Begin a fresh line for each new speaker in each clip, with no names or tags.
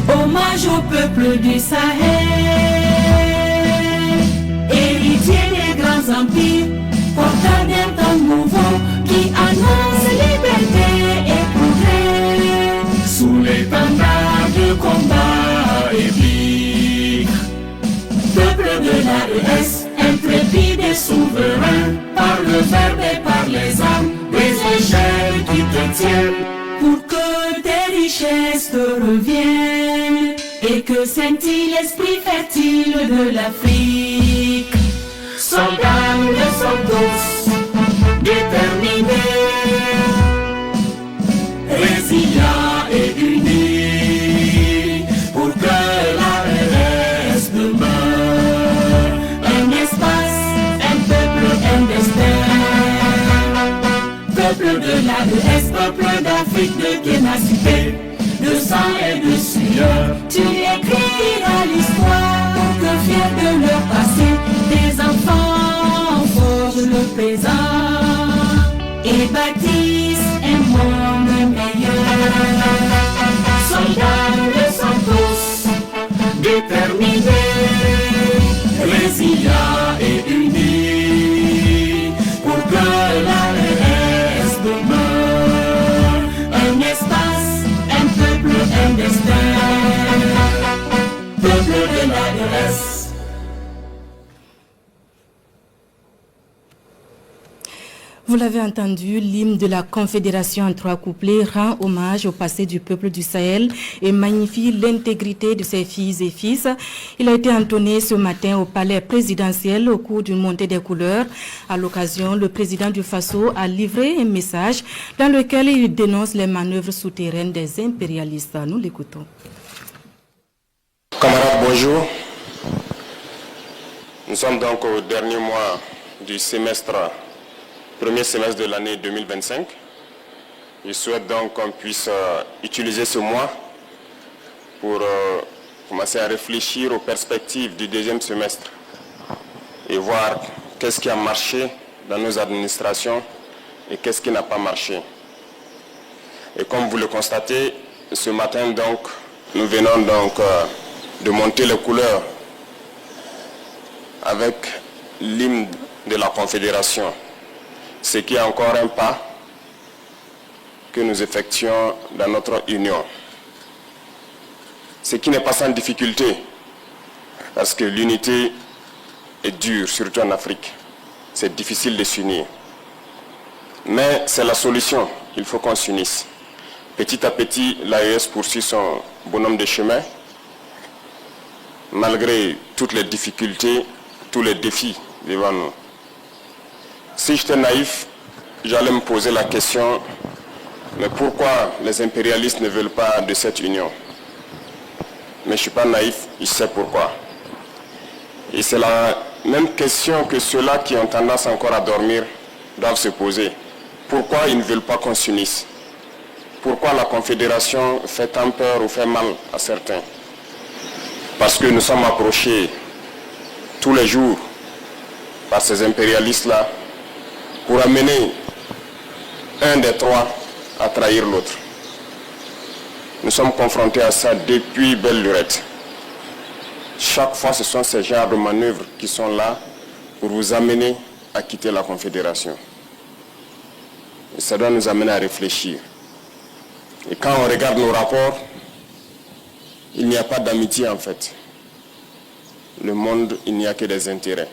Hommage au peuple du Sahel, héritier des grands empires, porteur d'un temps nouveau qui annonce liberté et progrès. Sous l'étendard de combat épique, peuple de l'AES, intrépide et souverain, par le verbe et par les armes, des échelles qui te tiennent, pour que tes richesses te reviennent, et que scintille l'esprit fertile de l'Afrique. Soldats, nous le sommes tous, déterminés, résilients et unis, pour que l'AES demeure un espace, un peuple, un destin. Peuple de l'AES, peuple d'Afrique de ténacité, de sang et de sueur, tu écriras l'histoire, pour que fiers de leur passé, tes enfants forgent le présent et bâtissent un monde meilleur. Soldats, nous le sommes tous, déterminés, résilients et unis, pour que l'AES demeure un espace, un peuple, un destin. Peuple de l'AES.
Vous l'avez entendu, l'hymne de la Confédération en 3 couplets rend hommage au passé du peuple du Sahel et magnifie l'intégrité de ses filles et fils. Il a été entonné ce matin au palais présidentiel au cours d'une montée des couleurs. À l'occasion, le président du Faso a livré un message dans lequel il dénonce les manœuvres souterraines des impérialistes. Nous l'écoutons.
Camarades, bonjour. Nous sommes donc au dernier mois du premier semestre de l'année 2025. Je souhaite donc qu'on puisse utiliser ce mois pour commencer à réfléchir aux perspectives du deuxième semestre et voir qu'est-ce qui a marché dans nos administrations et qu'est-ce qui n'a pas marché. Et comme vous le constatez, ce matin donc, nous venons donc de monter les couleurs avec l'hymne de la Confédération. Ce qui est encore un pas que nous effectuons dans notre union. Ce qui n'est pas sans difficulté, parce que l'unité est dure, surtout en Afrique. C'est difficile de s'unir. Mais c'est la solution, il faut qu'on s'unisse. Petit à petit, l'AES poursuit son bonhomme de chemin, malgré toutes les difficultés, tous les défis devant nous. Si j'étais naïf, j'allais me poser la question, mais pourquoi les impérialistes ne veulent pas de cette union? Mais je ne suis pas naïf, je sais pourquoi. Et c'est la même question que ceux-là qui ont tendance encore à dormir doivent se poser. Pourquoi ils ne veulent pas qu'on s'unisse? Pourquoi la Confédération fait tant peur ou fait mal à certains? Parce que nous sommes approchés tous les jours par ces impérialistes-là pour amener un des trois à trahir l'autre. Nous sommes confrontés à ça depuis belle lurette. Chaque fois, ce sont ces genres de manœuvres qui sont là pour vous amener à quitter la Confédération. Et ça doit nous amener à réfléchir. Et quand on regarde nos rapports, il n'y a pas d'amitié en fait. Le monde, il n'y a que des intérêts.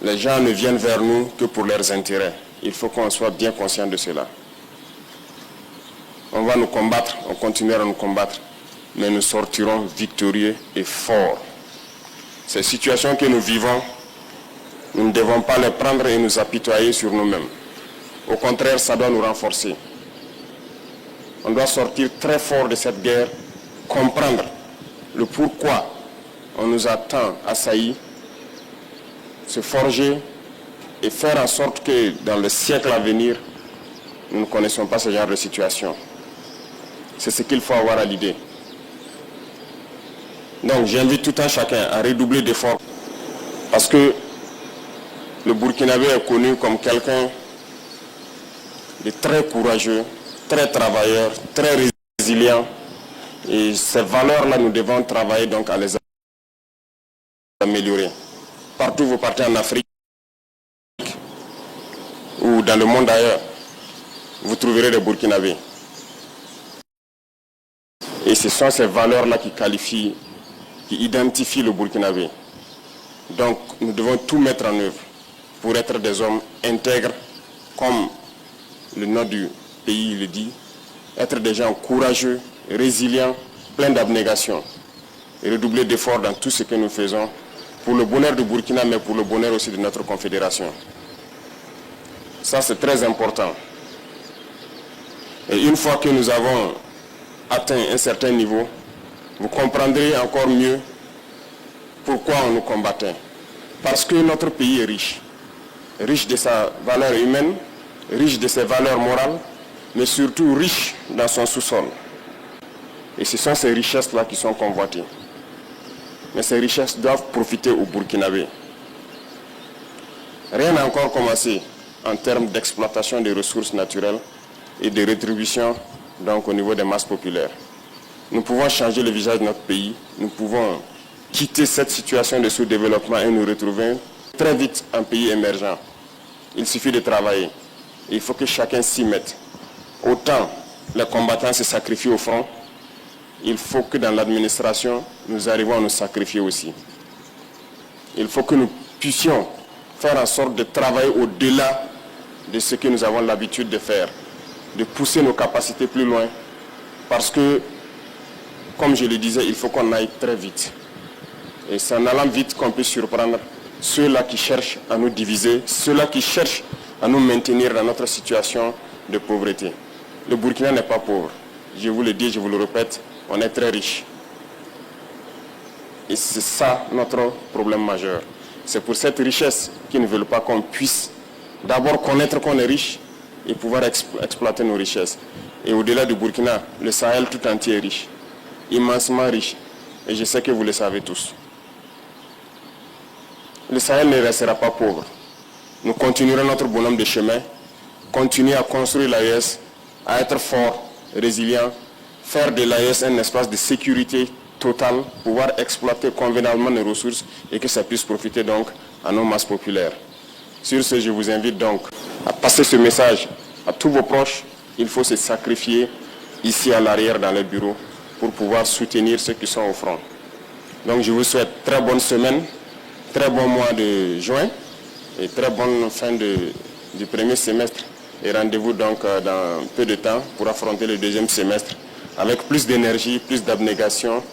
Les gens ne viennent vers nous que pour leurs intérêts. Il faut qu'on soit bien conscient de cela. On va nous combattre, on continuera à nous combattre, mais nous sortirons victorieux et forts. Ces situations que nous vivons, nous ne devons pas les prendre et nous apitoyer sur nous-mêmes. Au contraire, ça doit nous renforcer. On doit sortir très fort de cette guerre, comprendre le pourquoi on nous a tant assaillis, se forger et faire en sorte que dans le siècle à venir, nous ne connaissons pas ce genre de situation. C'est ce qu'il faut avoir à l'idée. Donc j'invite tout un chacun à redoubler d'efforts parce que le Burkinabé est connu comme quelqu'un de très courageux, très travailleur, très résilient Et ces valeurs-là, nous devons travailler donc à les améliorer. Partout où vous partez en Afrique ou dans le monde ailleurs, vous trouverez des Burkinabés. Et ce sont ces valeurs-là qui qualifient, qui identifient le Burkinabé. Donc nous devons tout mettre en œuvre pour être des hommes intègres, comme le nom du pays le dit, être des gens courageux, résilients, pleins d'abnégation et redoubler d'efforts dans tout ce que nous faisons pour le bonheur du Burkina, mais pour le bonheur aussi de notre confédération. Ça, c'est très important. Et une fois que nous avons atteint un certain niveau, vous comprendrez encore mieux pourquoi on nous combattait. Parce que notre pays est riche. Riche de sa valeur humaine, riche de ses valeurs morales, mais surtout riche dans son sous-sol. Et ce sont ces richesses-là qui sont convoitées. Mais ces richesses doivent profiter aux Burkinabés. Rien n'a encore commencé en termes d'exploitation des ressources naturelles et de rétribution donc, au niveau des masses populaires. Nous pouvons changer le visage de notre pays, nous pouvons quitter cette situation de sous-développement et nous retrouver très vite un pays émergent. Il suffit de travailler. Il faut que chacun s'y mette. Autant les combattants se sacrifient au front, il faut que dans l'administration, nous arrivions à nous sacrifier aussi. Il faut que nous puissions faire en sorte de travailler au-delà de ce que nous avons l'habitude de faire, de pousser nos capacités plus loin, parce que, comme je le disais, il faut qu'on aille très vite. Et c'est en allant vite qu'on peut surprendre ceux-là qui cherchent à nous diviser, ceux-là qui cherchent à nous maintenir dans notre situation de pauvreté. Le Burkina n'est pas pauvre. Je vous le dis, je vous le répète, on est très riche. Et c'est ça notre problème majeur. C'est pour cette richesse qu'ils ne veulent pas qu'on puisse d'abord connaître qu'on est riche et pouvoir exploiter nos richesses. Et au-delà du Burkina, le Sahel tout entier est riche, immensement riche. Et je sais que vous le savez tous. Le Sahel ne restera pas pauvre. Nous continuerons notre bonhomme de chemin, continuer à construire l'AES, à être fort, résilient, faire de l'AES un espace de sécurité totale, pouvoir exploiter convenablement nos ressources et que ça puisse profiter donc à nos masses populaires. Sur ce, je vous invite donc à passer ce message à tous vos proches. Il faut se sacrifier ici à l'arrière dans les bureaux pour pouvoir soutenir ceux qui sont au front. Donc je vous souhaite très bonne semaine, très bon mois de juin et très bonne fin du premier semestre. Et rendez-vous donc dans peu de temps pour affronter le deuxième semestre avec plus d'énergie, plus d'abnégation,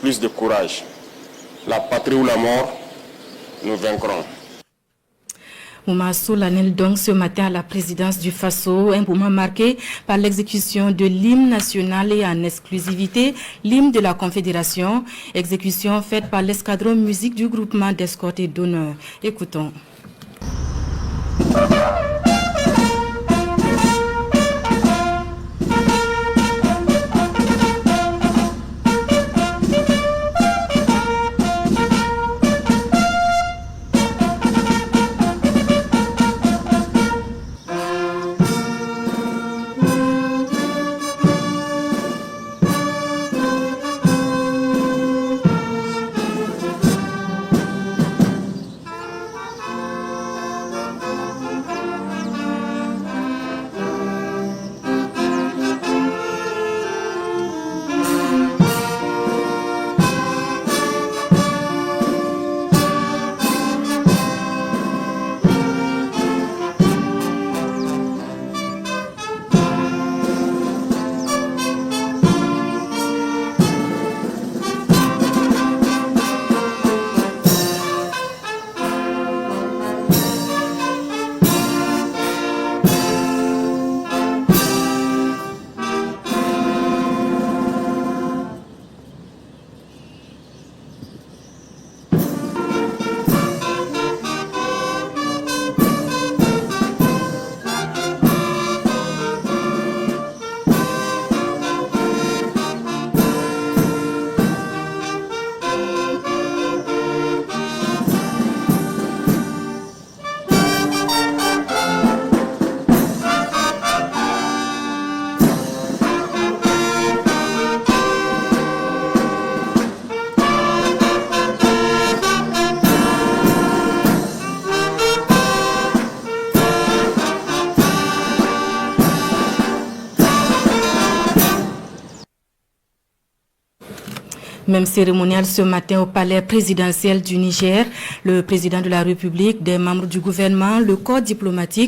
plus de courage. La patrie ou la mort, nous vaincrons.
Moment solennel donc ce matin à la présidence du Faso, un moment marqué par l'exécution de l'hymne national et en exclusivité l'hymne de la Confédération, exécution faite par l'escadron musique du groupement d'escorte et d'honneur. Écoutons. Même cérémonial ce matin au palais présidentiel du Niger. Le président de la République, des membres du gouvernement, le corps diplomatique